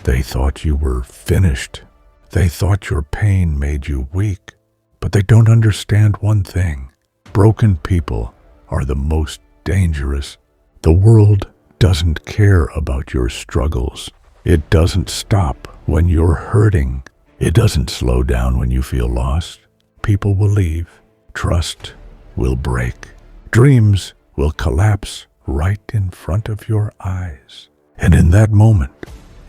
They thought you were finished. They thought your pain made you weak. But they don't understand one thing. Broken people are the most dangerous. The world doesn't care about your struggles. It doesn't stop when you're hurting. It doesn't slow down when you feel lost. People will leave. Trust will break. Dreams will collapse right in front of your eyes. And in that moment,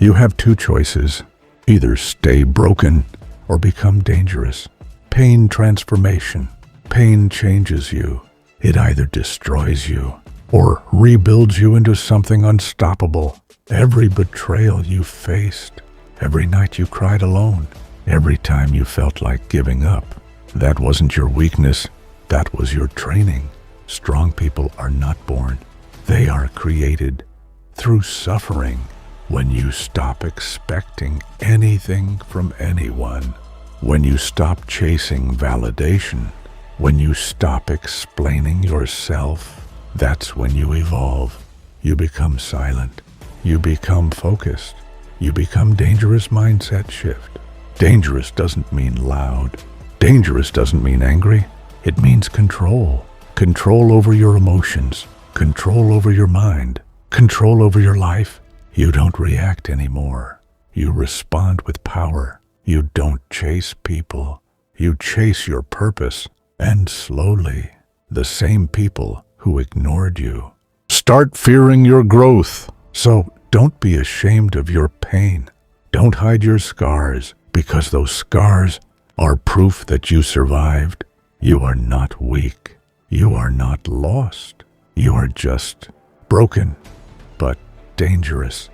you have two choices. Either stay broken or become dangerous. Pain transformation. Pain changes you. It either destroys you or rebuilds you into something unstoppable. Every betrayal you faced, every night you cried alone, every time you felt like giving up, that wasn't your weakness, that was your training. Strong people are not born. They are created through suffering. When you stop expecting anything from anyone, when you stop chasing validation, when you stop explaining yourself, that's when you evolve. You become silent. You become focused. You become dangerous mindset shift. Dangerous doesn't mean loud. Dangerous doesn't mean angry. It means control. Control over your emotions. Control over your mind. Control over your life. You don't react anymore. You respond with power. You don't chase people. You chase your purpose. And slowly, the same people who ignored you start fearing your growth. So don't be ashamed of your pain. Don't hide your scars, because those scars are proof that you survived. You are not weak. You are not lost. You are just broken, but dangerous.